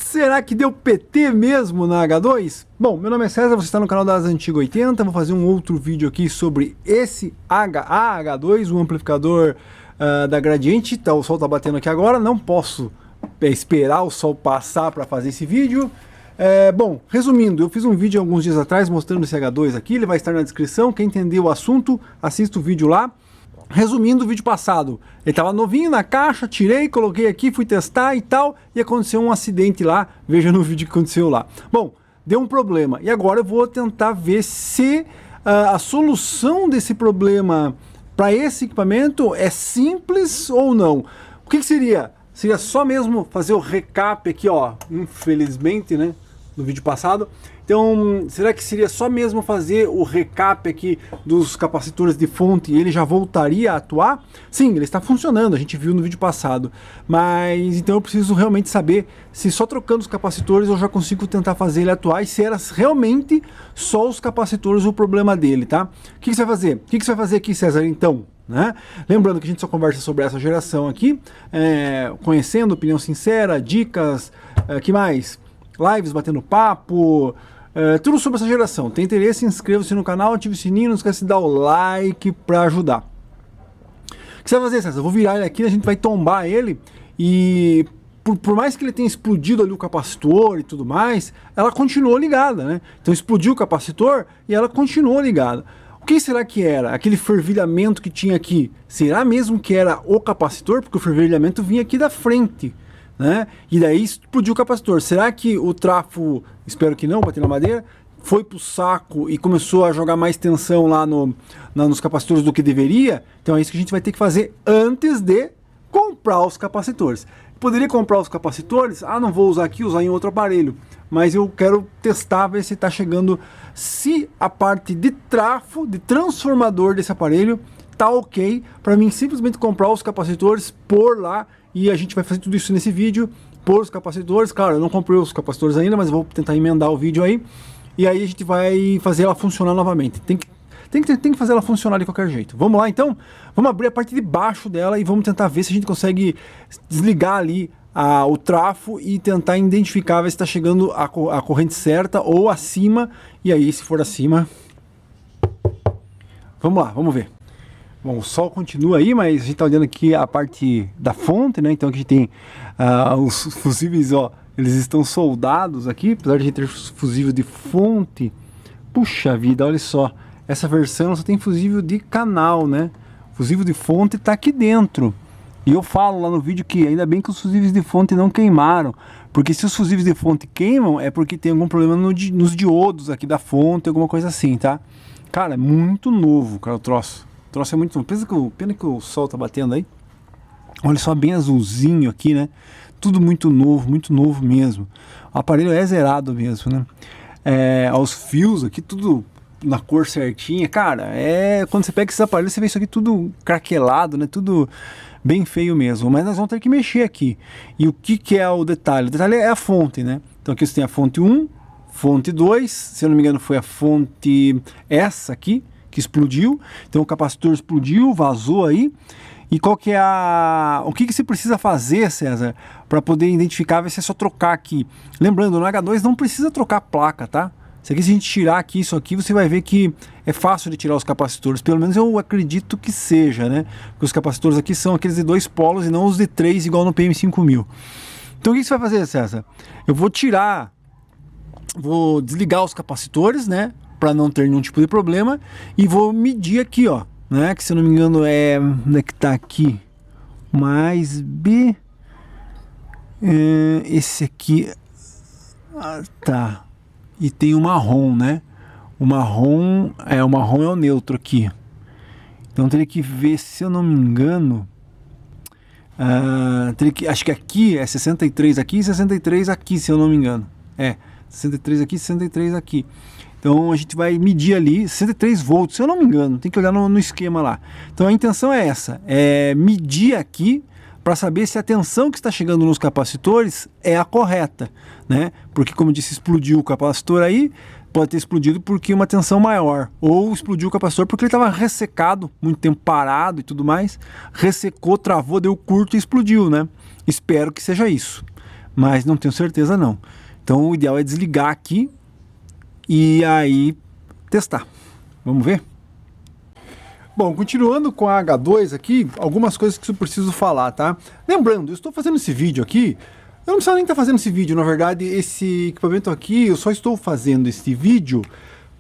Será que deu PT mesmo na H2? Bom, meu nome é César, você está no canal das Antigas 80, vou fazer um outro vídeo aqui sobre esse H2, o amplificador da Gradiente. Então, o sol está batendo aqui agora, não posso esperar o sol passar para fazer esse vídeo. Bom, resumindo, eu fiz um vídeo alguns dias atrás mostrando esse H2 aqui, ele vai estar na descrição, quem entendeu o assunto, assista o vídeo lá. Resumindo o vídeo passado, ele estava novinho na caixa, tirei, coloquei aqui, fui testar e tal, e aconteceu um acidente lá, veja no vídeo que aconteceu lá. Bom, deu um problema, e agora eu vou tentar ver se a solução desse problema para esse equipamento é simples ou não. O que seria? Seria só mesmo fazer o recap aqui, ó, infelizmente, né, no vídeo passado. Então, será que seria só mesmo fazer o recap aqui dos capacitores de fonte e ele já voltaria a atuar? Sim, ele está funcionando, a gente viu no vídeo passado. Mas, então eu preciso realmente saber se só trocando os capacitores eu já consigo tentar fazer ele atuar e se era realmente só os capacitores o problema dele, tá? O que você vai fazer? O que você vai fazer aqui, César, então? Né? Lembrando que a gente só conversa sobre essa geração aqui, conhecendo, opinião sincera, dicas, que mais? Lives, batendo papo... tudo sobre essa geração. Tem interesse? Inscreva-se no canal, ative o sininho, não esquece de dar o like para ajudar. O que você vai fazer, César? Eu vou virar ele aqui, a gente vai tombar ele e por mais que ele tenha explodido ali o capacitor e tudo mais, ela continuou ligada, né? Então explodiu o capacitor e ela continuou ligada. O que será que era? Aquele fervilhamento que tinha aqui, será mesmo que era o capacitor? Porque o fervilhamento vinha aqui da frente, né? E daí explodiu o capacitor. Será que o trafo, espero que não, bater na madeira, foi pro saco e começou a jogar mais tensão lá nos capacitores do que deveria? Então é isso que a gente vai ter que fazer antes de comprar os capacitores. Poderia comprar os capacitores? Ah, não vou usar aqui, usar em outro aparelho. Mas eu quero testar, ver se está chegando, se a parte de trafo, de transformador desse aparelho tá ok, para mim simplesmente comprar os capacitores, pôr lá. E a gente vai fazer tudo isso nesse vídeo, pôr os capacitores. Claro, eu não comprei os capacitores ainda, mas vou tentar emendar o vídeo aí. E aí a gente vai fazer ela funcionar novamente. Tem que fazer ela funcionar de qualquer jeito. Vamos lá então? Vamos abrir a parte de baixo dela e vamos tentar ver se a gente consegue desligar ali o trafo e tentar identificar ver se está chegando a corrente certa ou acima. E aí, se for acima... Vamos lá, vamos ver. Bom, o sol continua aí, mas a gente está olhando aqui a parte da fonte, né? Então aqui a gente tem os fusíveis, ó, eles estão soldados aqui, apesar de a gente ter fusível de fonte. Puxa vida, olha só, essa versão só tem fusível de canal, né? Fusível de fonte está aqui dentro. E eu falo lá no vídeo que ainda bem que os fusíveis de fonte não queimaram, porque se os fusíveis de fonte queimam é porque tem algum problema nos diodos aqui da fonte, alguma coisa assim, tá? Cara, é muito novo, cara, o troço. O troço é muito novo. Pena que o sol tá batendo aí. Olha só, bem azulzinho aqui, né? Tudo muito novo mesmo. O aparelho é zerado mesmo, né? Os fios aqui, tudo na cor certinha. Cara, quando você pega esses aparelhos, você vê isso aqui tudo craquelado, né? Tudo bem feio mesmo. Mas nós vamos ter que mexer aqui. E o que é o detalhe? O detalhe é a fonte, né? Então aqui você tem a fonte 1, fonte 2. Se eu não me engano foi a fonte essa aqui, que explodiu. Então o capacitor explodiu, vazou aí. E qual que é o que você precisa fazer, César, para poder identificar, ver se é só trocar aqui. Lembrando, no H2 não precisa trocar a placa, tá? Se a gente tirar aqui isso aqui, você vai ver que é fácil de tirar os capacitores. Pelo menos eu acredito que seja, né? Porque os capacitores aqui são aqueles de 2 polos e não os de 3, igual no PM5000. Então o que você vai fazer, César? Eu vou desligar os capacitores, né? Para não ter nenhum tipo de problema. E vou medir aqui, ó. Né? Que se eu não me engano onde é que tá aqui? Mais B. Esse aqui. Tá. E tem o marrom, né? O marrom é o neutro aqui. Então teria que ver, se eu não me engano. Acho que aqui é 63 aqui e 63 aqui, se eu não me engano. 63 aqui, 63 aqui. Então a gente vai medir ali 63 volts, se eu não me engano, tem que olhar no esquema lá. Então a intenção é essa, medir aqui para saber se a tensão que está chegando nos capacitores é a correta, né? Porque como eu disse, explodiu o capacitor aí, pode ter explodido porque uma tensão maior, ou explodiu o capacitor porque ele estava ressecado, muito tempo parado e tudo mais, ressecou, travou, deu curto e explodiu, né? Espero que seja isso. mas não tenho certeza não. Então o ideal é desligar aqui e aí testar. Vamos ver? Bom, continuando com a H2 aqui, algumas coisas que eu preciso falar, tá? Lembrando, eu estou fazendo esse vídeo aqui, eu não preciso nem estar fazendo esse vídeo, na verdade, esse equipamento aqui, eu só estou fazendo esse vídeo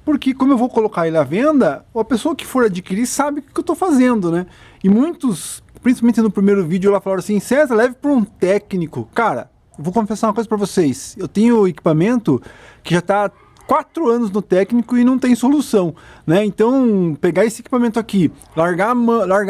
porque como eu vou colocar ele à venda, a pessoa que for adquirir sabe o que eu estou fazendo, né? E muitos, principalmente no primeiro vídeo, ela falaram assim, César, leve para um técnico. Cara, eu vou confessar uma coisa para vocês, eu tenho equipamento que já está 4 anos no técnico e não tem solução, né? Então, pegar esse equipamento aqui, largar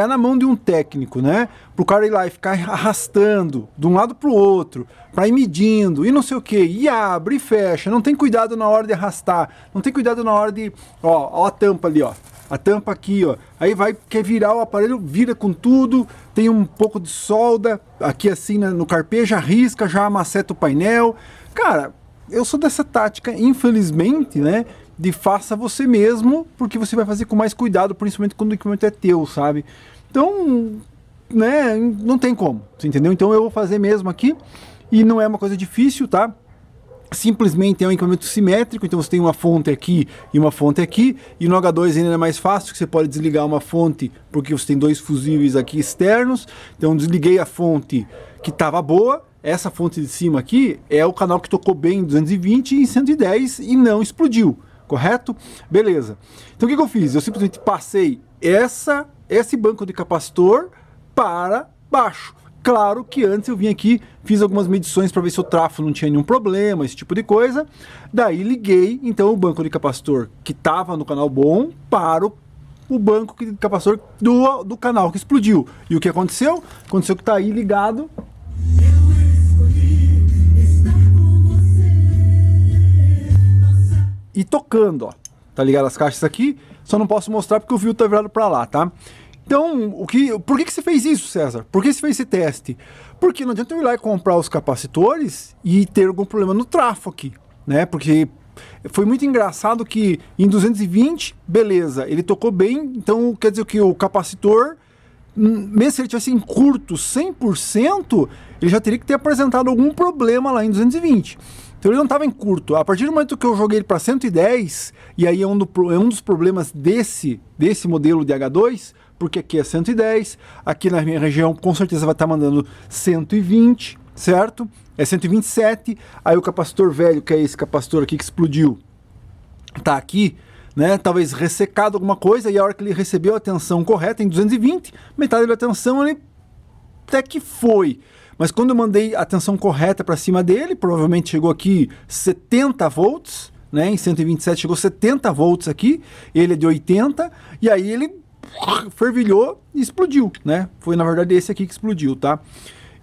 na mão de um técnico, né? Pro cara ir lá e ficar arrastando de um lado pro outro, para ir medindo e não sei o que, e abre e fecha, não tem cuidado na hora de arrastar, não tem cuidado na hora de, ó a tampa ali, ó. A tampa aqui, ó, aí quer virar o aparelho, vira com tudo, tem um pouco de solda, aqui assim no carpê, já risca, já amaceta o painel, cara, eu sou dessa tática, infelizmente, né, de faça você mesmo, porque você vai fazer com mais cuidado, principalmente quando o equipamento é teu, sabe? Então, né, não tem como, você entendeu? Então eu vou fazer mesmo aqui, e não é uma coisa difícil, tá? Simplesmente é um equipamento simétrico, então você tem uma fonte aqui e uma fonte aqui, e no H2 ainda é mais fácil, que você pode desligar uma fonte, porque você tem 2 fusíveis aqui externos, então desliguei a fonte que estava boa, essa fonte de cima aqui é o canal que tocou bem em 220 e em 110 e não explodiu, correto? Beleza. Então o que eu fiz? Eu simplesmente passei esse banco de capacitor para baixo. Claro que antes eu vim aqui, fiz algumas medições para ver se o trafo não tinha nenhum problema, esse tipo de coisa. Daí liguei então o banco de capacitor que estava no canal bom para o banco de capacitor do canal que explodiu. E o que aconteceu? Aconteceu que está aí ligado. E tocando, ó. Tá ligado as caixas aqui? Só não posso mostrar porque o fio tá virado para lá, tá? Então, por que você fez isso, César? Por que você fez esse teste? Porque não adianta eu ir lá e comprar os capacitores e ter algum problema no trafo aqui, né? Porque foi muito engraçado que em 220, beleza, ele tocou bem, então quer dizer que o capacitor, mesmo se ele tivesse em curto 100%, ele já teria que ter apresentado algum problema lá em 220. Então ele não estava em curto. A partir do momento que eu joguei ele para 110, e aí é um dos problemas desse modelo de H2, porque aqui é 110, aqui na minha região com certeza vai estar mandando 120, certo? É 127, aí o capacitor velho, que é esse capacitor aqui que explodiu, tá aqui, né? Talvez ressecado alguma coisa, e a hora que ele recebeu a tensão correta em 220, metade da tensão ele até que foi. Mas quando eu mandei a tensão correta para cima dele, provavelmente chegou aqui 70 volts, né? Em 127 chegou 70 volts aqui, ele é de 80, e aí ele fervilhou e explodiu, né? Foi na verdade esse aqui que explodiu, tá?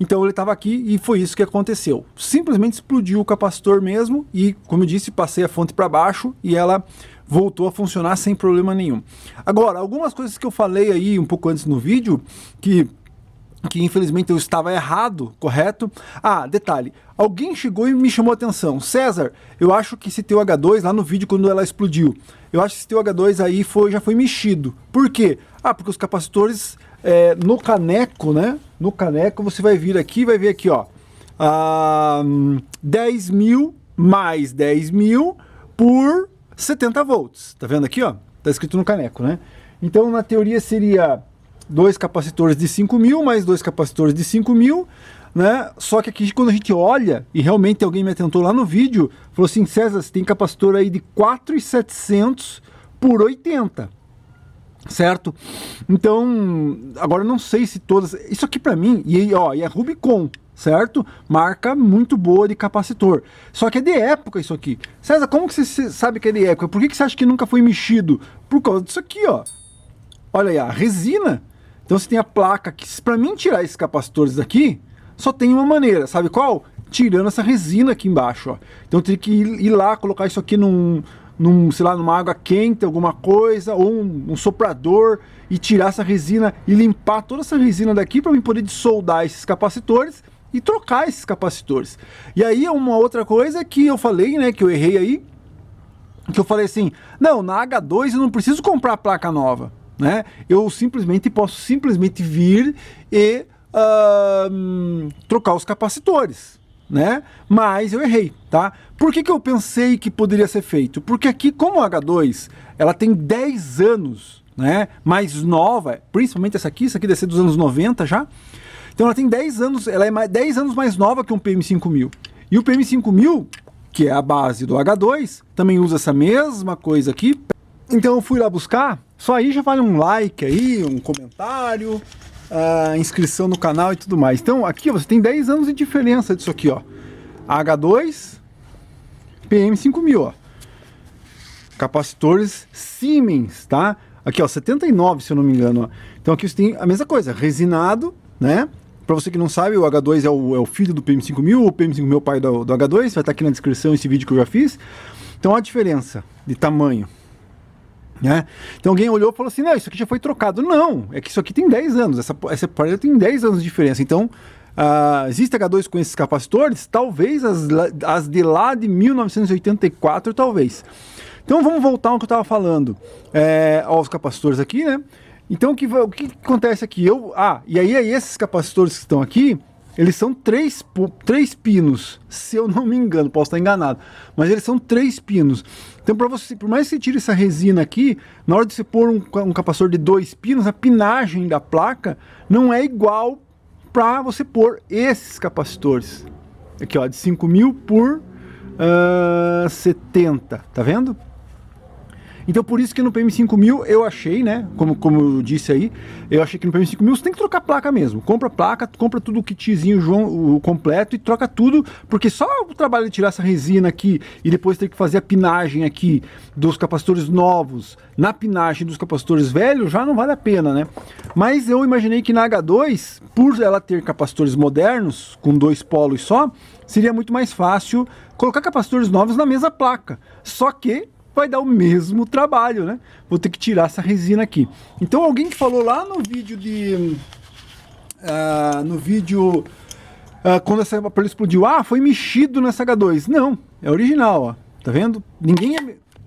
Então ele estava aqui e foi isso que aconteceu. Simplesmente explodiu o capacitor mesmo e, como eu disse, passei a fonte para baixo e ela voltou a funcionar sem problema nenhum. Agora, algumas coisas que eu falei aí um pouco antes no vídeo, que infelizmente eu estava errado, correto? Ah, detalhe, alguém chegou e me chamou a atenção. César, eu acho que esse teu H2, lá no vídeo quando ela explodiu, eu acho que esse teu H2 aí já foi mexido. Por quê? Ah, porque os capacitores no caneco, né? No caneco você vai vir aqui, vai ver aqui, ó. 10 mil mais 10 mil por 70 volts. Tá vendo aqui, ó? Tá escrito no caneco, né? Então, na teoria seria 2 capacitores de 5.000 mais 2 capacitores de 5.000, né? Só que aqui quando a gente olha, e realmente alguém me atentou lá no vídeo, falou assim, César, você tem capacitor aí de 4.700 por 80, certo? Então, agora eu não sei se todas... Isso aqui pra mim, e é Rubicon, certo? Marca muito boa de capacitor. Só que é de época isso aqui. César, como que você sabe que é de época? Por que você acha que nunca foi mexido? Por causa disso aqui, ó. Olha aí, a resina. Então você tem a placa que, para mim tirar esses capacitores daqui, só tem uma maneira, sabe qual? Tirando essa resina aqui embaixo, ó. Então eu teria que ir lá, colocar isso aqui sei lá, numa água quente, alguma coisa, ou um soprador, e tirar essa resina e limpar toda essa resina daqui para mim poder desoldar esses capacitores e trocar esses capacitores. E aí uma outra coisa que eu falei, né, que eu errei aí, que eu falei assim, não, na H2 eu não preciso comprar a placa nova, né? Eu posso simplesmente vir e trocar os capacitores, né? Mas eu errei, tá? Por que eu pensei que poderia ser feito? Porque aqui, como a H2, ela tem 10 anos, né? Mais nova, principalmente essa aqui deve ser dos anos 90 já. Então ela tem 10 anos, ela é 10 anos mais nova que um PM5000. E o PM5000, que é a base do H2, também usa essa mesma coisa aqui. Então eu fui lá buscar, só aí já vale um like aí, um comentário, a inscrição no canal e tudo mais. Então aqui você tem 10 anos de diferença disso aqui, ó. H2, PM5000, ó. Capacitores Siemens, tá? Aqui, ó, 79, se eu não me engano, ó. Então aqui você tem a mesma coisa, resinado, né? Para você que não sabe, o H2 é o filho do PM5000, o PM5000 é o pai do H2, vai estar aqui na descrição esse vídeo que eu já fiz. Então olha a diferença de tamanho, né? Então alguém olhou e falou assim, não, isso aqui já foi trocado. Não, é que isso aqui tem 10 anos, essa parede tem 10 anos de diferença. Então, existe H2 com esses capacitores? Talvez as de lá de 1984, talvez. Então vamos voltar ao que eu estava falando, aos capacitores aqui, né? Então o que acontece aqui? E aí esses capacitores que estão aqui, eles são 3 pinos, se eu não me engano, posso estar enganado, mas eles são 3 pinos. Então por mais que você tire essa resina aqui, na hora de você pôr um capacitor de 2 pinos, a pinagem da placa não é igual para você pôr esses capacitores. Aqui, ó, de 5000 por 70, tá vendo? Então por isso que no PM5000 eu achei, né, como eu disse aí, eu achei que no PM5000 você tem que trocar placa mesmo. Compra placa, compra tudo o kitzinho o completo e troca tudo, porque só o trabalho de tirar essa resina aqui e depois ter que fazer a pinagem aqui dos capacitores novos, na pinagem dos capacitores velhos, já não vale a pena, né? Mas eu imaginei que na H2, por ela ter capacitores modernos, com 2 polos só, seria muito mais fácil colocar capacitores novos na mesma placa. Só que vai dar o mesmo trabalho, né? Vou ter que tirar essa resina aqui. Então alguém que falou lá no vídeo quando essa aparelho explodiu, foi mexido nessa H2. Não, é original, ó. Tá vendo?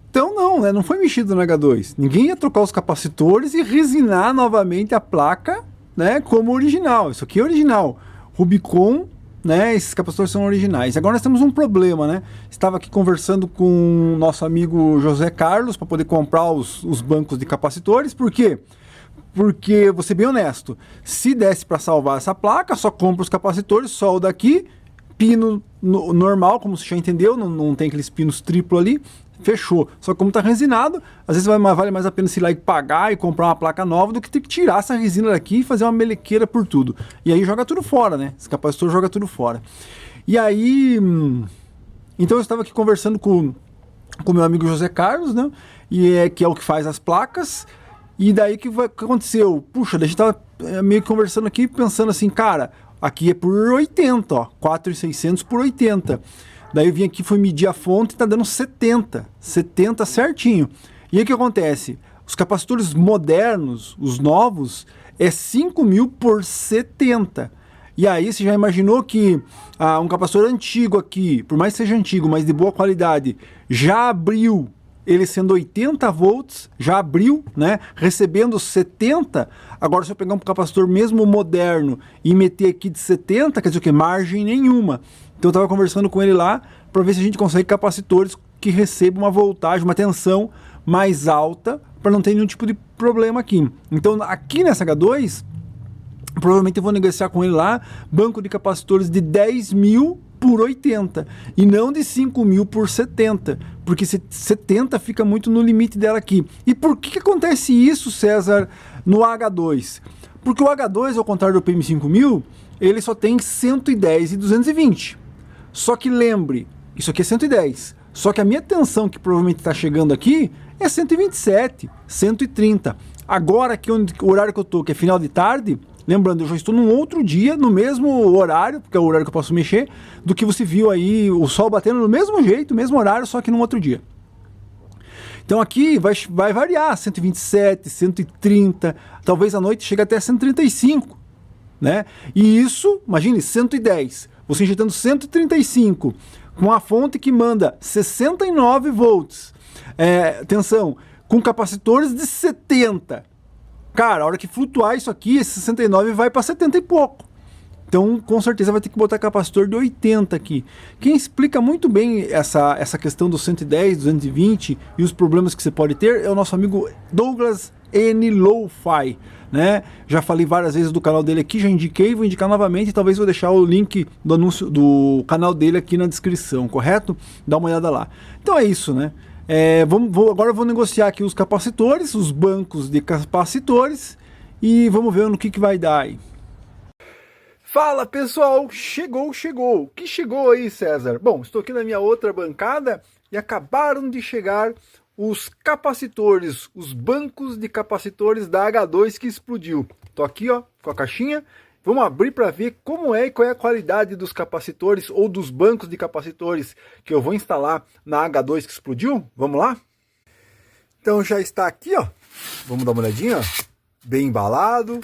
Então não, né? Não foi mexido na H2. Ninguém ia trocar os capacitores e resinar novamente a placa, né? Como original. Isso aqui é original. Rubicon, né, esses capacitores são originais. Agora nós temos um problema, né? Estava aqui conversando com o nosso amigo José Carlos para poder comprar os bancos de capacitores. Por quê? Porque, vou ser bem honesto, se desse para salvar essa placa, só compra os capacitores, solda aqui, pino normal, como você já entendeu, não tem aqueles pinos triplo ali, fechou. Só que como está resinado, às vezes vale mais a pena se ir lá e pagar e comprar uma placa nova do que ter que tirar essa resina daqui e fazer uma melequeira por tudo. E aí joga tudo fora, né? Esse capacitor joga tudo fora. E aí, então eu estava aqui conversando com meu amigo José Carlos, né? Que é o que faz as placas. E daí que aconteceu? Puxa, a gente estava meio que conversando aqui, pensando assim, cara, aqui é por 80, ó, 4.600 por 80. Daí eu vim aqui, fui medir a fonte e tá dando 70 certinho. E aí o que acontece? Os capacitores modernos, os novos, é 5.000 por 70. E aí você já imaginou que um capacitor antigo aqui, por mais que seja antigo, mas de boa qualidade, já abriu, ele sendo 80 volts, já abriu, né, recebendo 70. Agora se eu pegar um capacitor mesmo moderno e meter aqui de 70, quer dizer o que? Margem nenhuma. Então eu estava conversando com ele lá para ver se a gente consegue capacitores que recebam uma voltagem, uma tensão mais alta para não ter nenhum tipo de problema aqui. Então aqui nessa H2, provavelmente eu vou negociar com ele lá banco de capacitores de 10.000 por 80 e não de 5.000 por 70, porque 70 fica muito no limite dela aqui. E por que acontece isso, César, no H2? Porque o H2, ao contrário do PM5000, ele só tem 110 e 220. Só que lembre, isso aqui é 110. Só que a minha tensão que provavelmente está chegando aqui é 127, 130. Agora aqui o horário que eu estou, que é final de tarde, lembrando, eu já estou num outro dia, no mesmo horário, porque é o horário que eu posso mexer, do que você viu aí, o sol batendo no mesmo jeito, mesmo horário, só que num outro dia. Então aqui vai variar, 127, 130, talvez à noite chegue até 135, né? E isso, imagine, 110, você injetando 135, com a fonte que manda 69 volts, atenção, com capacitores de 70. Cara, a hora que flutuar isso aqui, esse 69 vai para 70 e pouco. Então, com certeza vai ter que botar capacitor de 80 aqui. Quem explica muito bem essa questão do 110, 220 e os problemas que você pode ter é o nosso amigo Douglas N. Lo-Fi, né? Já falei várias vezes do canal dele aqui, já indiquei, vou indicar novamente, talvez vou deixar o link do anúncio do canal dele aqui na descrição, correto? Dá uma olhada lá. Então é isso, né? Agora eu vou negociar aqui os capacitores, os bancos de capacitores e vamos ver no que vai dar aí. Fala pessoal, chegou! O que chegou aí, César? Bom, estou aqui na minha outra bancada e acabaram de chegar os capacitores, os bancos de capacitores da H2 que explodiu. Estou aqui ó, com a caixinha, vamos abrir para ver como é e qual é a qualidade dos capacitores ou dos bancos de capacitores que eu vou instalar na H2 que explodiu. Vamos lá? Então já está aqui, ó. Vamos dar uma olhadinha, ó. Bem embalado,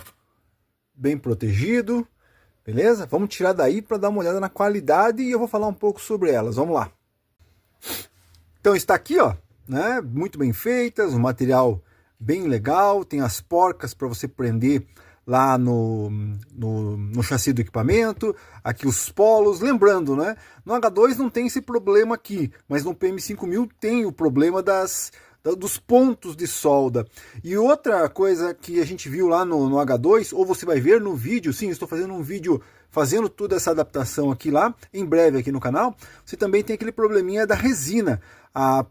bem protegido. Beleza? Vamos tirar daí para dar uma olhada na qualidade e eu vou falar um pouco sobre elas. Vamos lá. Então está aqui, ó, né? Muito bem feitas, um material bem legal, tem as porcas para você prender lá no chassi do equipamento, aqui os polos, lembrando, né? No H2 não tem esse problema aqui, mas no PM5000 tem o problema dos pontos de solda. E outra coisa que a gente viu lá no H2, ou você vai ver no vídeo, sim, estou fazendo um vídeo fazendo toda essa adaptação aqui lá, em breve aqui no canal, você também tem aquele probleminha da resina. A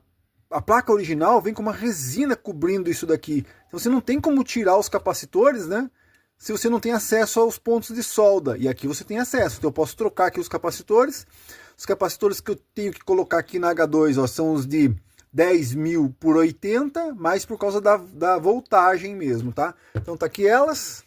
placa original vem com uma resina cobrindo isso daqui. Então você não tem como tirar os capacitores, né? Se você não tem acesso aos pontos de solda. E aqui você tem acesso. Então eu posso trocar aqui os capacitores. Os capacitores que eu tenho que colocar aqui na H2, ó, são os de 10.000 por 80, mas por causa da voltagem mesmo, tá? Então tá aqui elas,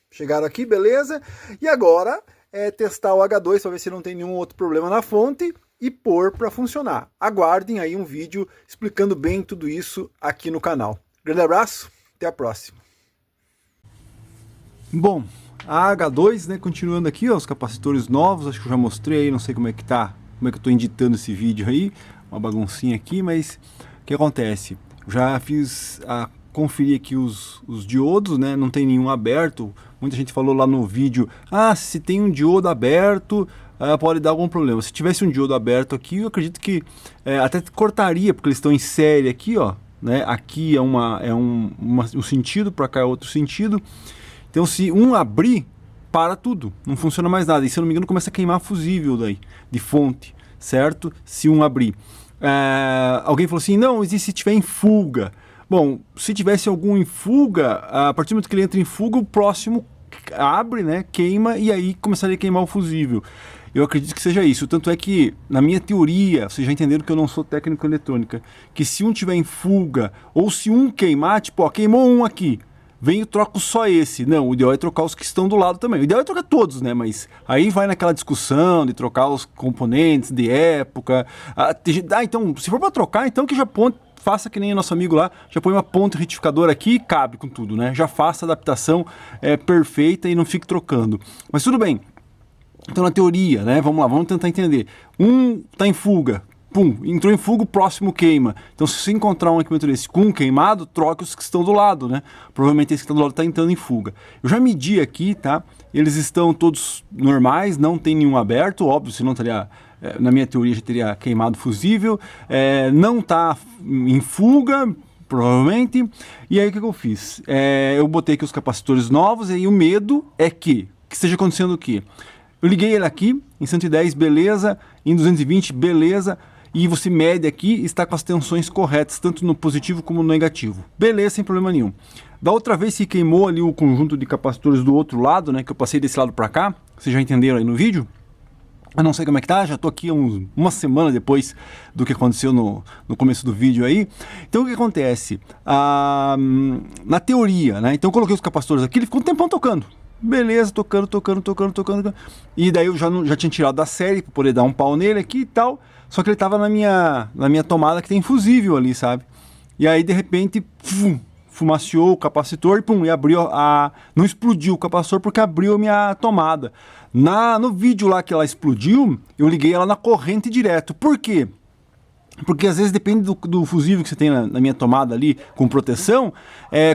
chegaram aqui, beleza? E agora é testar o H2 para ver se não tem nenhum outro problema na fonte e pôr para funcionar. Aguardem aí um vídeo explicando bem tudo isso aqui no canal. Grande abraço, até a próxima. Bom, a H2, né, continuando aqui, ó, os capacitores novos, acho que eu já mostrei aí, não sei como é que tá, como é que eu tô editando esse vídeo aí. Uma baguncinha aqui, mas o que acontece? Já fiz conferir aqui os diodos, né? Não tem nenhum aberto. Muita gente falou lá no vídeo, se tem um diodo aberto, pode dar algum problema. Se tivesse um diodo aberto aqui, eu acredito que até cortaria, porque eles estão em série aqui, ó, né? Aqui é um sentido, para cá é outro sentido. Então se um abrir, para tudo, não funciona mais nada. E se eu não me engano, começa a queimar fusível daí, de fonte. Certo? Se um abrir. Alguém falou assim, não, existe se tiver em fuga. Bom, se tivesse algum em fuga, a partir do momento que ele entra em fuga, o próximo abre, né, queima e aí começaria a queimar o fusível. Eu acredito que seja isso. Tanto é que, na minha teoria, vocês já entenderam que eu não sou técnico em eletrônica, que se um tiver em fuga, ou se um queimar, tipo, ó, queimou um aqui, vem e troco só esse. Não, o ideal é trocar os que estão do lado também. O ideal é trocar todos, né? Mas aí vai naquela discussão de trocar os componentes de época. Então, se for para trocar, então que já faça que nem o nosso amigo lá, já põe uma ponte retificadora aqui e cabe com tudo, né? Já faça a adaptação perfeita e não fique trocando. Mas tudo bem. Então, na teoria, né? Vamos lá, vamos tentar entender. Um está em fuga. Pum, entrou em fuga, o próximo queima. Então, se você encontrar um equipamento desse com um queimado, troque os que estão do lado, né? Provavelmente esse que está do lado está entrando em fuga. Eu já medi aqui, tá? Eles estão todos normais, não tem nenhum aberto, óbvio, senão estaria, na minha teoria, já teria queimado fusível. Não está em fuga, provavelmente. E aí, o que eu fiz? Eu botei aqui os capacitores novos, e aí o medo é que esteja acontecendo o quê? Eu liguei ele aqui, em 110, beleza, em 220, beleza. E você mede aqui e está com as tensões corretas, tanto no positivo como no negativo. Beleza, sem problema nenhum. Da outra vez que queimou ali o conjunto de capacitores do outro lado, né, que eu passei desse lado para cá, vocês já entenderam aí no vídeo? Eu não sei como é que tá, já tô aqui uma semana depois do que aconteceu no começo do vídeo aí. Então o que acontece? Na teoria, né, então eu coloquei os capacitores aqui, ele ficou um tempão tocando. Beleza, tocando. E daí eu já tinha tirado da série para poder dar um pau nele aqui e tal. Só que ele tava na minha tomada que tem fusível ali, sabe? E aí de repente, fumaciou o capacitor e abriu não explodiu o capacitor porque abriu a minha tomada. No vídeo lá que ela explodiu, eu liguei ela na corrente direto. Por quê? Porque às vezes depende do fusível que você tem na minha tomada ali com proteção,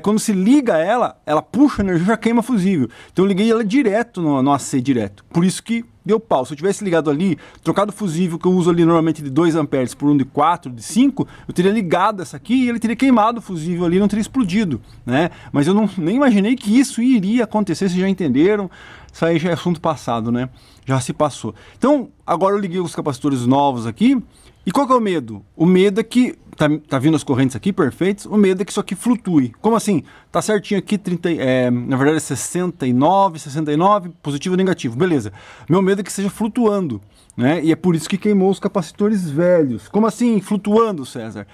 quando se liga ela puxa a energia e já queima fusível. Então eu liguei ela direto no AC direto, por isso que deu pau. Se eu tivesse ligado ali, trocado o fusível que eu uso ali normalmente de 2 amperes por um de 4, de 5, eu teria ligado essa aqui e ele teria queimado o fusível ali, não teria explodido, né? Mas eu nem imaginei que isso iria acontecer, vocês já entenderam, isso aí já é assunto passado, né? Já se passou. Então agora eu liguei os capacitores novos aqui. E qual que é o medo? O medo é que, tá vindo as correntes aqui perfeitas, o medo é que isso aqui flutue. Como assim? Tá certinho aqui, na verdade é 69, positivo e negativo, beleza. Meu medo é que esteja flutuando, né? E é por isso que queimou os capacitores velhos. Como assim flutuando, César?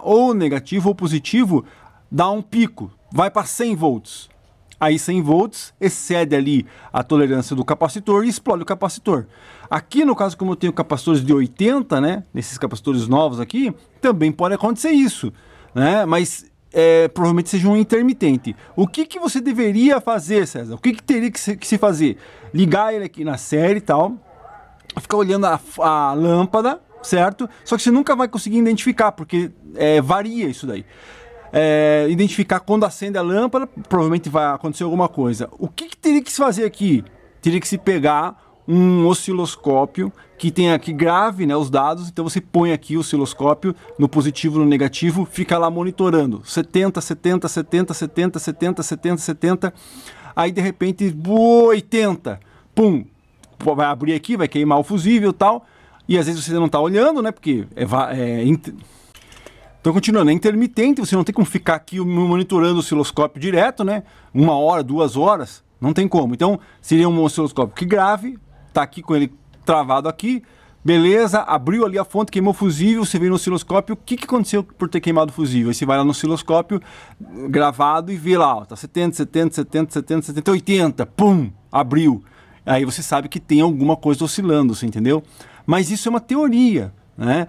Ou negativo ou positivo dá um pico, vai para 100 volts. Aí 100 volts excede ali a tolerância do capacitor e explode o capacitor. Aqui no caso, como eu tenho capacitores de 80, né, nesses capacitores novos aqui, também pode acontecer isso, né, mas provavelmente seja um intermitente. O que você deveria fazer, César? O que teria que se fazer? Ligar ele aqui na série e tal, ficar olhando a lâmpada, certo? Só que você nunca vai conseguir identificar, porque varia isso daí. Identificar quando acende a lâmpada, provavelmente vai acontecer alguma coisa. O que teria que se fazer aqui? Teria que se pegar um osciloscópio que grave, né, os dados, então você põe aqui o osciloscópio no positivo, no negativo, fica lá monitorando, 70, 70, 70, 70, 70, 70, 70, aí de repente 80, pum, vai abrir aqui, vai queimar o fusível e tal, e às vezes você não está olhando, né, porque então, continuando, é intermitente, você não tem como ficar aqui monitorando o osciloscópio direto, né? 1 hora, 2 horas, não tem como. Então, seria um osciloscópio que grave, tá aqui com ele travado aqui, beleza, abriu ali a fonte, queimou o fusível, você vem no osciloscópio, o que aconteceu por ter queimado o fusível? Aí você vai lá no osciloscópio gravado e vê lá, ó, tá 70, 70, 70, 70, 70, 80, pum, abriu. Aí você sabe que tem alguma coisa oscilando, você entendeu? Mas isso é uma teoria, né?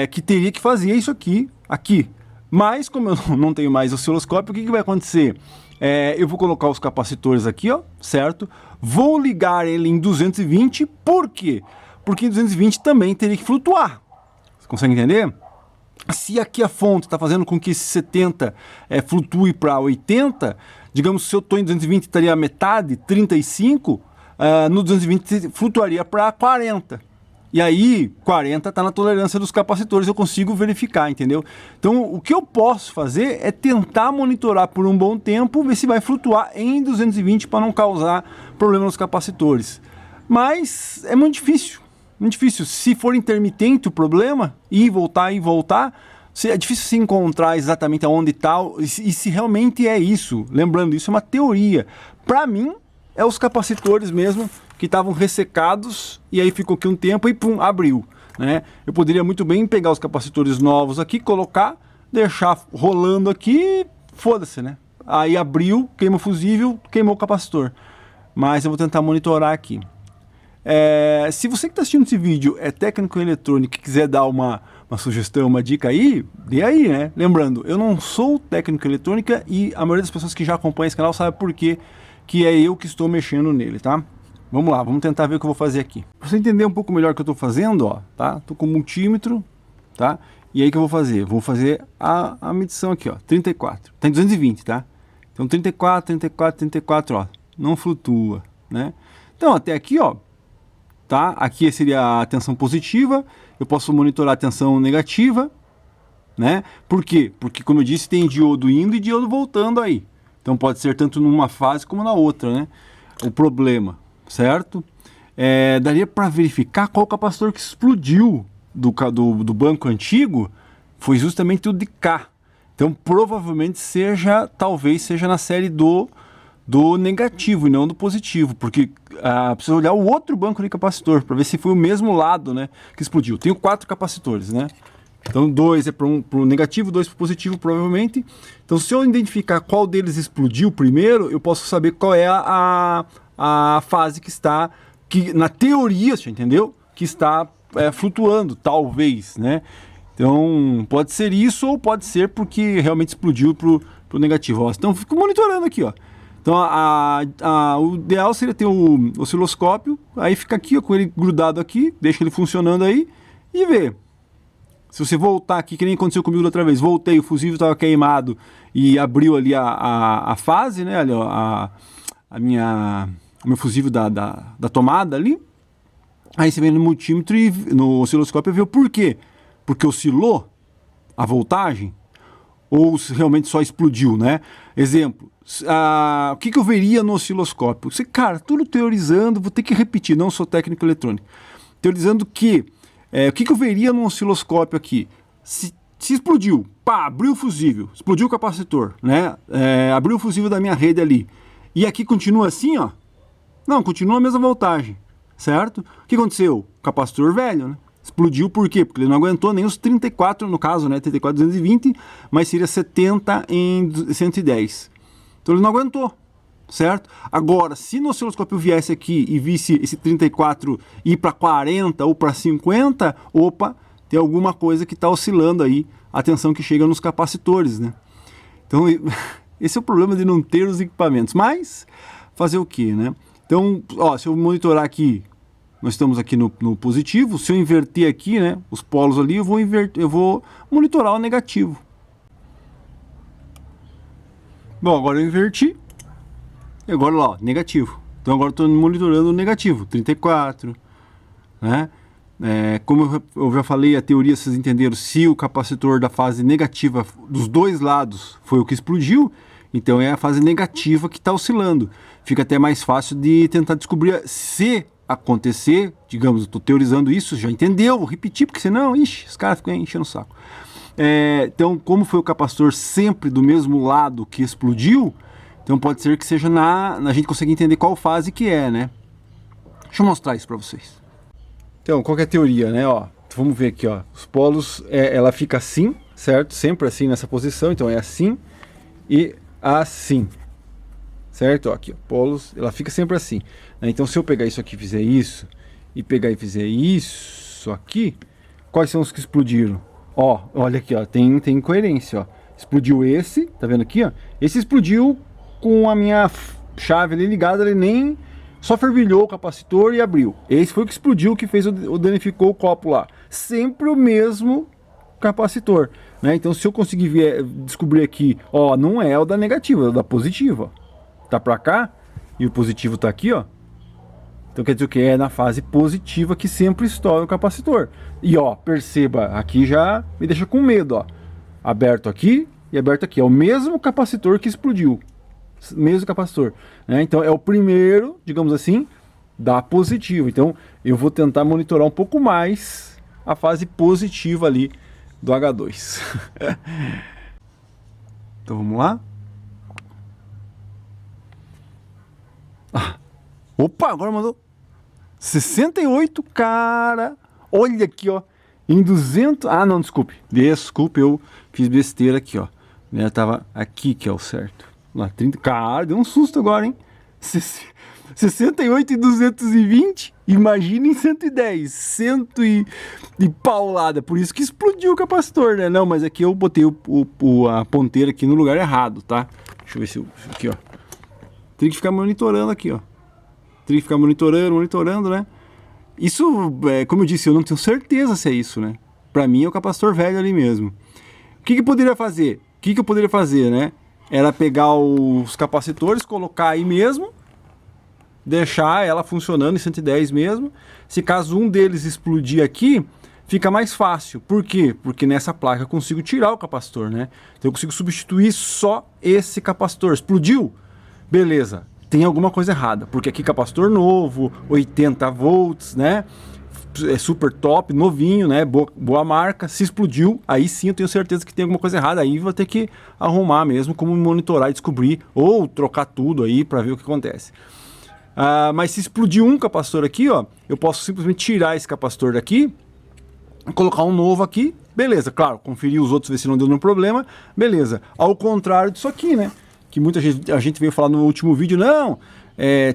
Que teria que fazer isso aqui. Mas como eu não tenho mais osciloscópio, o que vai acontecer? Eu vou colocar os capacitores aqui, ó, certo? Vou ligar ele em 220, por quê? Porque em 220 também teria que flutuar. Você consegue entender? Se aqui a fonte está fazendo com que esse 70 flutue para 80, digamos, se eu estou em 220 estaria a metade, 35, no 220 flutuaria para 40. E aí, 40 está na tolerância dos capacitores, eu consigo verificar, entendeu? Então, o que eu posso fazer é tentar monitorar por um bom tempo, ver se vai flutuar em 220 para não causar problema nos capacitores. Mas é muito difícil, muito difícil. Se for intermitente o problema, ir e voltar, é difícil se encontrar exatamente aonde está e se realmente é isso. Lembrando, isso é uma teoria. Para mim, é os capacitores mesmo, que estavam ressecados, e aí ficou aqui um tempo e pum, abriu, né? Eu poderia muito bem pegar os capacitores novos aqui, colocar, deixar rolando aqui, foda-se, né? Aí abriu, queima o fusível, queimou o capacitor. Mas eu vou tentar monitorar aqui. Se você que está assistindo esse vídeo é técnico em eletrônica e quiser dar uma sugestão, uma dica aí, dê aí, né? Lembrando, eu não sou técnico em eletrônica e a maioria das pessoas que já acompanham esse canal sabe por quê, que é eu que estou mexendo nele, tá? Vamos lá, vamos tentar ver o que eu vou fazer aqui. Pra você entender um pouco melhor o que eu estou fazendo, ó, tá? Tô com o multímetro, tá? E aí o que eu vou fazer? Vou fazer a medição aqui, ó, 34. Tá em 220, tá? Então 34, 34, 34, ó, não flutua, né? Então até aqui, ó, tá? Aqui seria a tensão positiva, eu posso monitorar a tensão negativa, né? Por quê? Porque, como eu disse, tem diodo indo e diodo voltando aí. Então pode ser tanto numa fase como na outra, né? O problema, certo? Daria para verificar qual capacitor que explodiu do banco antigo, foi justamente o de cá. Então provavelmente talvez seja na série do negativo e não do positivo, porque precisa olhar o outro banco de capacitor para ver se foi o mesmo lado, né, que explodiu. Tenho 4 capacitores, né? Então 2 é para o negativo, 2 para o positivo, provavelmente. Então se eu identificar qual deles explodiu primeiro, eu posso saber qual é a fase que está, que na teoria, você entendeu? Que está flutuando, talvez, né? Então pode ser isso ou pode ser porque realmente explodiu para o negativo. Ó, então fico monitorando aqui, ó. Então o ideal seria ter o osciloscópio, aí fica aqui ó, com ele grudado aqui, deixa ele funcionando aí e ver. Se você voltar aqui, que nem aconteceu comigo da outra vez, voltei, o fusível estava queimado e abriu ali a fase, né? Ali, ó, o meu fusível da tomada ali. Aí você vem no multímetro e no osciloscópio e vê o porquê. Porque oscilou a voltagem ou se realmente só explodiu, né? Exemplo, o que eu veria no osciloscópio? Você, cara, tudo teorizando, vou ter que repetir, não sou técnico eletrônico. Teorizando que, o que eu veria no osciloscópio aqui? Se explodiu, pá, abriu o fusível, explodiu o capacitor, né? Abriu o fusível da minha rede ali. E aqui continua assim, ó. Não, continua a mesma voltagem, certo? O que aconteceu? Capacitor velho, né? Explodiu por quê? Porque ele não aguentou nem os 34, no caso, né? 34,220, mas seria 70 em 110. Então ele não aguentou, certo? Agora, se no osciloscópio viesse aqui e visse esse 34 ir para 40 ou para 50, opa, tem alguma coisa que está oscilando aí, a tensão que chega nos capacitores, né? Então, esse é o problema de não ter os equipamentos. Mas, fazer o quê, né? Então, ó, se eu monitorar aqui, nós estamos aqui no positivo, se eu inverter aqui, né, os polos ali, eu vou monitorar o negativo. Bom, agora eu inverti, e agora lá, ó, negativo. Então agora estou monitorando o negativo, 34, né? Como eu já falei, a teoria, vocês entenderam, se o capacitor da fase negativa dos dois lados foi o que explodiu, então é a fase negativa que está oscilando. Fica até mais fácil de tentar descobrir se acontecer, digamos, eu estou teorizando isso, já entendeu, vou repetir, porque senão, ixi, os caras ficam enchendo o saco. Então, como foi o capacitor sempre do mesmo lado que explodiu, então pode ser que seja a gente consegue entender qual fase que é, né? Deixa eu mostrar isso para vocês. Então, qual que é a teoria, né? Ó, vamos ver aqui, ó, os polos, ela fica assim, certo? Sempre assim nessa posição, então é assim e assim. Certo? Ó, aqui, ó, polos, ela fica sempre assim, né? Então, se eu pegar isso aqui e fizer isso, e pegar e fizer isso aqui, quais são os que explodiram? Ó, olha aqui, ó, tem coerência, ó. Explodiu esse, tá vendo aqui, ó? Esse explodiu com a minha chave ali ligada, ele nem só fervilhou o capacitor e abriu. Esse foi o que explodiu, que fez danificou o copo lá. Sempre o mesmo capacitor, né? Então, se eu conseguir descobrir aqui, ó, não é o da negativa, é o da positiva, ó. Tá pra cá e o positivo tá aqui, ó. Então quer dizer o que? É na fase positiva que sempre estoura o capacitor. E ó, perceba, aqui já me deixa com medo, ó. Aberto aqui e aberto aqui. É o mesmo capacitor que explodiu. Mesmo capacitor, né? Então é o primeiro, digamos assim, da positiva. Então eu vou tentar monitorar um pouco mais a fase positiva ali do H2. Então vamos lá. Opa, agora mandou 68, cara. Olha aqui, ó. Em 200... Ah, não, desculpe. Desculpe, eu fiz besteira aqui, ó. Ela tava aqui que é o certo. Lá, 30... Cara, deu um susto agora, hein? 68 e 220. Imagina em 110. Cento e paulada. Por isso que explodiu o capacitor, né? Não, mas aqui eu botei a ponteira aqui no lugar errado, tá? Deixa eu ver se... Aqui, ó. Tem que ficar monitorando aqui, ó. Tem que ficar monitorando, né? Isso, como eu disse, eu não tenho certeza se é isso, né? Pra mim é o capacitor velho ali mesmo. O que eu poderia fazer? O que eu poderia fazer, né? Era pegar os capacitores, colocar aí mesmo, deixar ela funcionando em 110 mesmo. Se caso um deles explodir aqui, fica mais fácil. Por quê? Porque nessa placa eu consigo tirar o capacitor, né? Então eu consigo substituir só esse capacitor. Explodiu? Beleza, tem alguma coisa errada, porque aqui capacitor novo, 80 volts, né? É super top, novinho, né? Boa marca. Se explodiu, aí sim eu tenho certeza que tem alguma coisa errada. Aí vou ter que arrumar mesmo, como monitorar e descobrir, ou trocar tudo aí para ver o que acontece. Mas se explodir um capacitor aqui, ó, eu posso simplesmente tirar esse capacitor daqui, colocar um novo aqui, beleza. Claro, conferir os outros, ver se não deu nenhum problema, beleza. Ao contrário disso aqui, né? Que muita gente, a gente veio falar no último vídeo, não,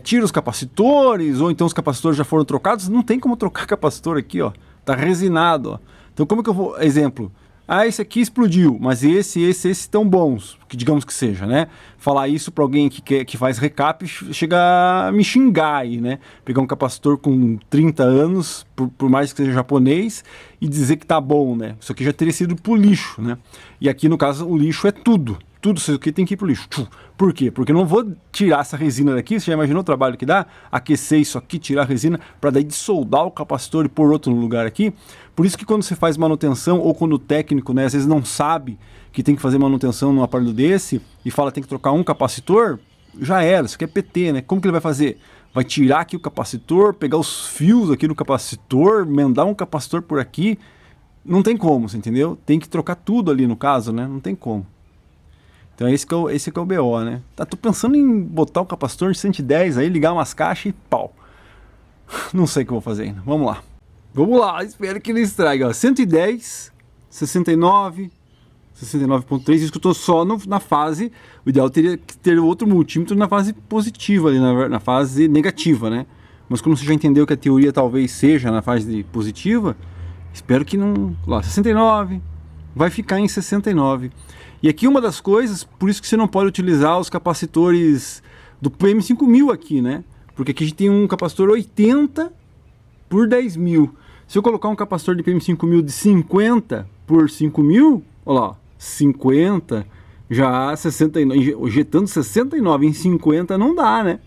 tira os capacitores, ou então os capacitores já foram trocados. Não tem como trocar capacitor aqui, ó, tá resinado, ó. Então como que eu vou, exemplo, Ah, esse aqui explodiu, mas esse estão bons, que digamos que seja, né? Falar isso para alguém que faz recap chega a me xingar aí, né? Pegar um capacitor com 30 anos, por mais que seja japonês, e dizer que tá bom, né? Isso aqui já teria sido pro lixo, né? E aqui no caso o lixo é tudo. Tudo isso aqui tem que ir pro lixo. Por quê? Porque eu não vou tirar essa resina daqui, você já imaginou o trabalho que dá? Aquecer isso aqui, tirar a resina, para daí dissoldar o capacitor e pôr outro no lugar aqui. Por isso que quando você faz manutenção, ou quando o técnico, né, às vezes não sabe que tem que fazer manutenção num aparelho desse, e fala que tem que trocar um capacitor, já era, isso aqui é PT, né? Como que ele vai fazer? Vai tirar aqui o capacitor, pegar os fios aqui do capacitor, emendar um capacitor por aqui. Não tem como, você entendeu? Tem que trocar tudo ali no caso, né? Não tem como. Então esse que é o BO, né? Tô pensando em botar o capacitor de 110 aí, ligar umas caixas e pau. Não sei o que eu vou fazer ainda. Vamos lá. Vamos lá, espero que ele estrague. Ó. 110, 69, 69.3, isso que eu tô só na fase. O ideal teria que ter outro multímetro na fase positiva, ali na fase negativa, né? Mas como você já entendeu que a teoria talvez seja na fase positiva, espero que não... Lá, 69, vai ficar em 69. E aqui uma das coisas, por isso que você não pode utilizar os capacitores do PM5000 aqui, né? Porque aqui a gente tem um capacitor 80 por 10.000. Se eu colocar um capacitor de PM5000 de 50 por 5.000, olha lá, 50, já 69, injetando 69 em 50 não dá, né?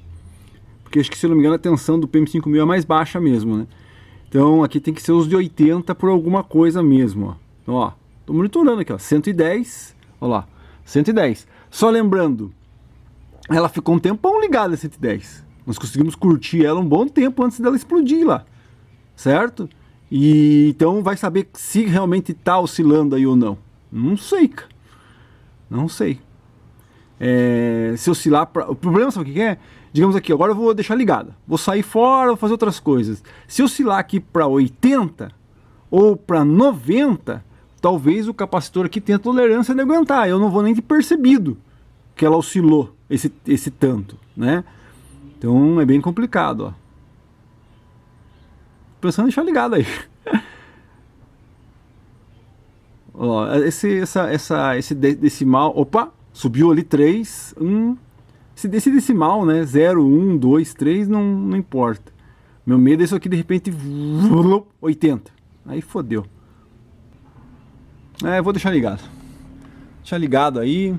Porque acho que, se não me engano, a tensão do PM5000 é mais baixa mesmo, né? Então aqui tem que ser os de 80 por alguma coisa mesmo, ó. Então, ó, tô monitorando aqui, ó, 110... Olha lá, 110. Só lembrando, ela ficou um tempão ligada a 110. Nós conseguimos curtir ela um bom tempo antes dela explodir lá, certo? E então vai saber se realmente está oscilando aí ou não. Não sei, cara. Não sei. Se oscilar... O problema, sabe o que é? Digamos aqui, agora eu vou deixar ligada. Vou sair fora, vou fazer outras coisas. Se oscilar aqui para 80 ou para 90... talvez o capacitor aqui tenha tolerância de aguentar. Eu não vou nem ter percebido que ela oscilou esse tanto, né? Então é bem complicado, ó. Pensando em deixar ligado aí. Ó, esse decimal... Opa! Subiu ali 3. Esse decimal, né? 0, 1, 2, 3, não importa. Meu medo é isso aqui, de repente... 80. Aí fodeu. Vou deixar ligado. Deixar ligado aí.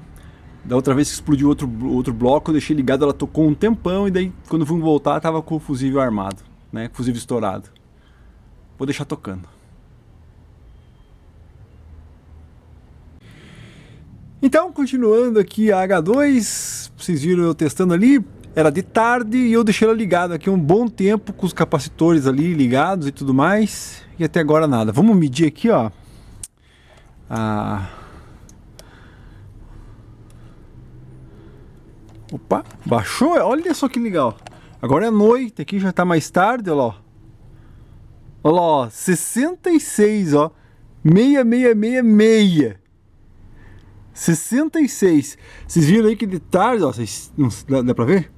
Da outra vez que explodiu outro bloco, eu deixei ligado, ela tocou um tempão, e daí quando fui voltar tava com o fusível armado, né? Com o fusível estourado. Vou deixar tocando. Então, continuando aqui a H2, vocês viram eu testando ali, era de tarde e eu deixei ela ligada aqui um bom tempo com os capacitores ali ligados e tudo mais, e até agora nada. Vamos medir aqui, ó. Opa, baixou, olha só que legal. Agora é noite, aqui já tá mais tarde, olha lá. Olha lá, ó, 66, ó. 6666. 66. Vocês viram aí que de tarde, ó, dá pra ver?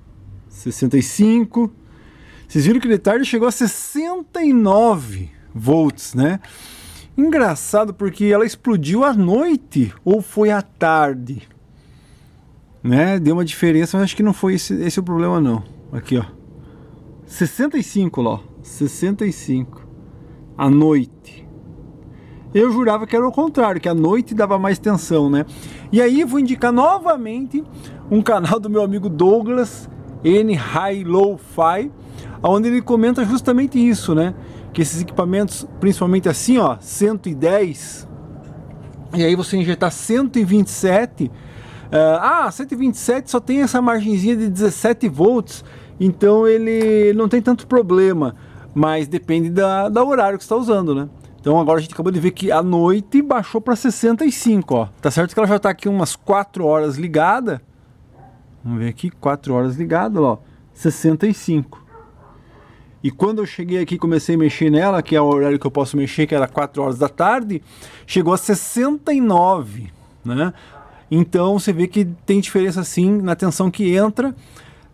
65. Vocês viram que de tarde chegou a 69 volts, né? Engraçado, porque ela explodiu à noite ou foi à tarde, né? Deu uma diferença, mas acho que não foi esse o problema não. Aqui, ó, 65 lá, ó. 65 à noite. Eu jurava que era o contrário, que à noite dava mais tensão, né? E aí vou indicar novamente um canal do meu amigo Douglas N High Low Fi, onde ele comenta justamente isso, né? Que esses equipamentos, principalmente assim, ó, 110, e aí você injetar 127, 127 só tem essa margenzinha de 17 volts, então ele não tem tanto problema, mas depende da horário que você está usando, né? Então agora a gente acabou de ver que à noite baixou para 65, ó. Tá certo que ela já está aqui umas 4 horas ligada. Vamos ver aqui, 4 horas ligada, ó, 65. E quando eu cheguei aqui e comecei a mexer nela, que é o horário que eu posso mexer, que era 4 horas da tarde, chegou a 69, né? Então você vê que tem diferença sim, na tensão que entra,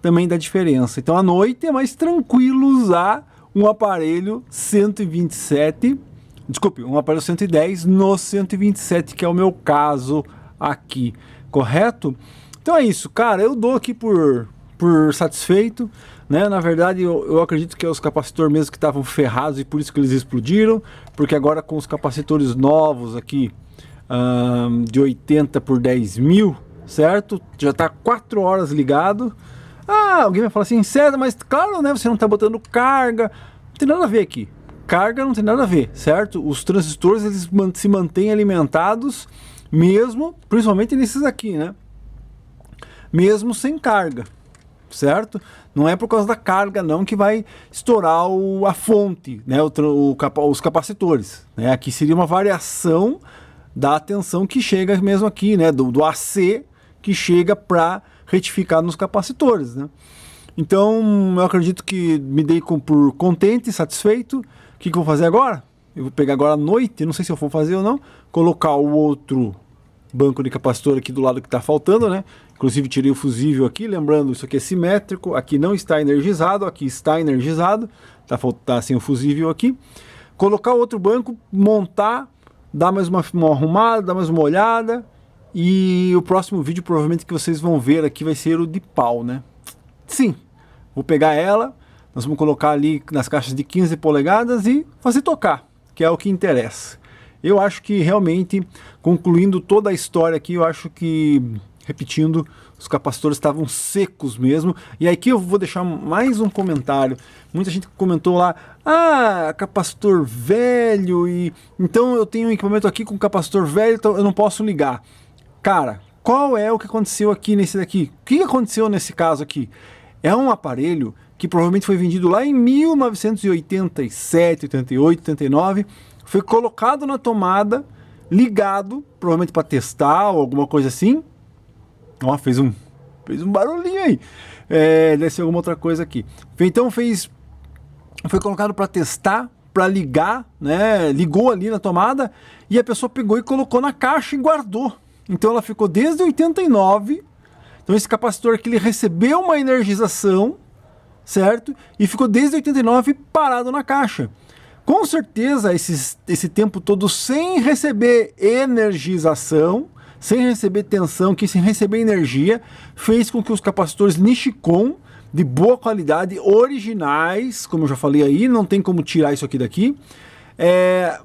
também dá diferença. Então à noite é mais tranquilo usar um aparelho 127 Desculpe, um aparelho 110 no 127, que é o meu caso aqui, correto? Então é isso, cara, eu dou aqui por satisfeito, né? Na verdade, eu acredito que é os capacitores mesmo que estavam ferrados e por isso que eles explodiram, porque agora com os capacitores novos aqui, de 80 por 10 mil, certo? Já está 4 horas ligado. Ah, alguém vai falar assim, César, mas claro, né? Você não está botando carga, não tem nada a ver aqui. Carga não tem nada a ver, certo? Os transistores eles se mantêm alimentados mesmo, principalmente nesses aqui, né? Mesmo sem carga, certo? Não é por causa da carga não que vai estourar a fonte, né? Os capacitores, né? Aqui seria uma variação da tensão que chega mesmo aqui, né? Do AC que chega para retificar nos capacitores, né? Então eu acredito que me dei por contente, satisfeito. O que eu vou fazer agora? Eu vou pegar agora à noite, não sei se eu vou fazer ou não, colocar o outro banco de capacitor aqui do lado que está faltando, né? Inclusive tirei o fusível aqui, lembrando, isso aqui é simétrico, aqui não está energizado, aqui está energizado, tá sem o fusível aqui. Colocar o outro banco, montar, dar mais uma arrumada, dar mais uma olhada, e o próximo vídeo provavelmente que vocês vão ver aqui vai ser o de pau, né? Sim, vou pegar ela, nós vamos colocar ali nas caixas de 15 polegadas e fazer tocar, que é o que interessa. Eu acho que realmente, concluindo toda a história aqui, eu acho que, repetindo, os capacitores estavam secos mesmo. E aqui eu vou deixar mais um comentário. Muita gente comentou lá, ah, capacitor velho, e então eu tenho um equipamento aqui com capacitor velho, então eu não posso ligar. Cara, qual é o que aconteceu aqui nesse daqui? O que aconteceu nesse caso aqui? É um aparelho que provavelmente foi vendido lá em 1987, 88, 89, foi colocado na tomada, ligado, provavelmente para testar ou alguma coisa assim. Ó, fez um barulhinho aí. Deve ser alguma outra coisa aqui. Então foi colocado para testar, para ligar, né? Ligou ali na tomada e a pessoa pegou e colocou na caixa e guardou. Então ela ficou desde 89. Então esse capacitor aqui ele recebeu uma energização, certo? E ficou desde 89 parado na caixa. Com certeza esse tempo todo sem receber energização, sem receber tensão, sem receber energia, fez com que os capacitores Nichicon de boa qualidade, originais, como eu já falei aí, não tem como tirar isso aqui daqui.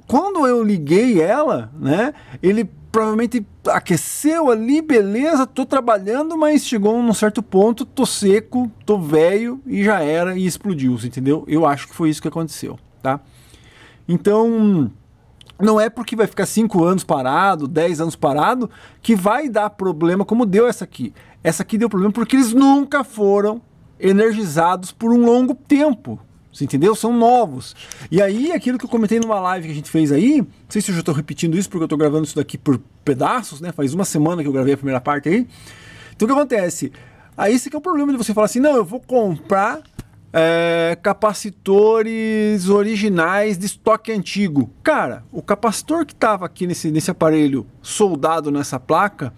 Quando eu liguei ela, né, ele provavelmente aqueceu ali, beleza, tô trabalhando, mas chegou num certo ponto, tô seco, tô velho e já era, e explodiu, entendeu? Eu acho que foi isso que aconteceu, tá? Então, não é porque vai ficar 5 anos parado, 10 anos parado, que vai dar problema como deu essa aqui. Essa aqui deu problema porque eles nunca foram energizados por um longo tempo. Você entendeu? São novos. E aí, aquilo que eu comentei numa live que a gente fez aí, não sei se eu já estou repetindo isso, porque eu estou gravando isso daqui por pedaços, né? Faz uma semana que eu gravei a primeira parte aí. Então, o que acontece? Aí, esse que é o problema de você falar assim, não, eu vou comprar capacitores originais de estoque antigo. Cara, o capacitor que estava aqui nesse aparelho soldado nessa placa,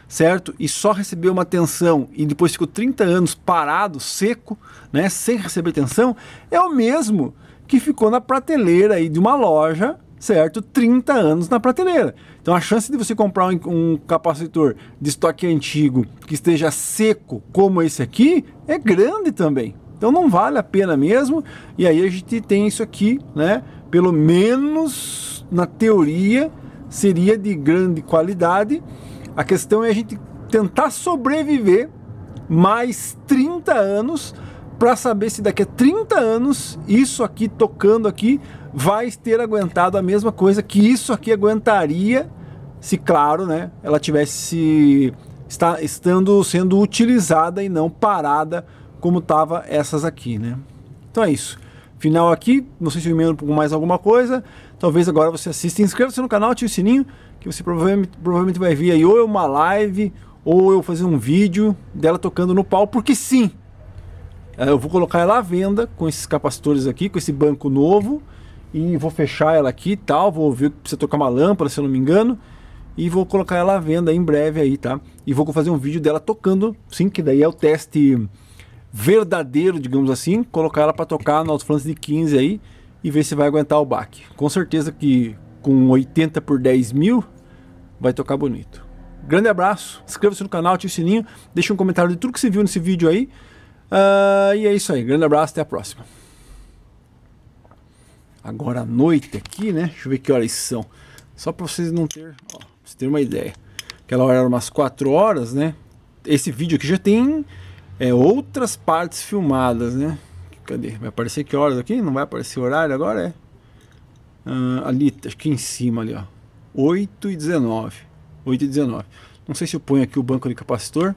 certo? E só recebeu uma tensão e depois ficou 30 anos parado, seco, né? Sem receber tensão, é o mesmo que ficou na prateleira aí de uma loja, certo? 30 anos na prateleira. Então a chance de você comprar um capacitor de estoque antigo que esteja seco como esse aqui é grande também. Então não vale a pena mesmo, e aí a gente tem isso aqui, né? Pelo menos na teoria seria de grande qualidade. A questão é a gente tentar sobreviver mais 30 anos para saber se daqui a 30 anos isso aqui tocando aqui vai ter aguentado a mesma coisa que isso aqui aguentaria se, claro, né, ela tivesse sendo utilizada e não parada como estava essas aqui, né? Então é isso. Final aqui, não sei se eu emendo com mais alguma coisa. Talvez agora você assista, inscreva-se no canal, ative o sininho, que você provavelmente vai ver aí ou uma live, ou eu fazer um vídeo dela tocando no pau, porque sim, eu vou colocar ela à venda com esses capacitores aqui, com esse banco novo, e vou fechar ela aqui e tal, vou ver que precisa tocar uma lâmpada, se eu não me engano, e vou colocar ela à venda em breve aí, tá? E vou fazer um vídeo dela tocando, sim, que daí é o teste verdadeiro, digamos assim, colocar ela para tocar no alto-falante de 15 aí, e ver se vai aguentar o baque. Com certeza que com 80 por 10 mil vai tocar bonito. Grande abraço, inscreva-se no canal, ative o sininho, deixa um comentário de tudo que você viu nesse vídeo aí. E é isso aí, grande abraço, até a próxima. Agora à noite aqui, né? Deixa eu ver que horas são. Só para vocês não terem, ó, pra vocês terem uma ideia. Aquela hora era umas 4 horas, né? Esse vídeo aqui já tem outras partes filmadas, né? Cadê? Vai aparecer que horas aqui? Não vai aparecer o horário agora, ali, aqui em cima ali, ó. 8h19. 8h19. Não sei se eu ponho aqui o banco de capacitor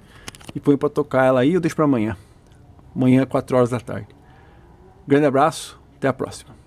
e ponho para tocar ela aí ou deixo para amanhã. Amanhã, 4 horas da tarde. Grande abraço, até a próxima.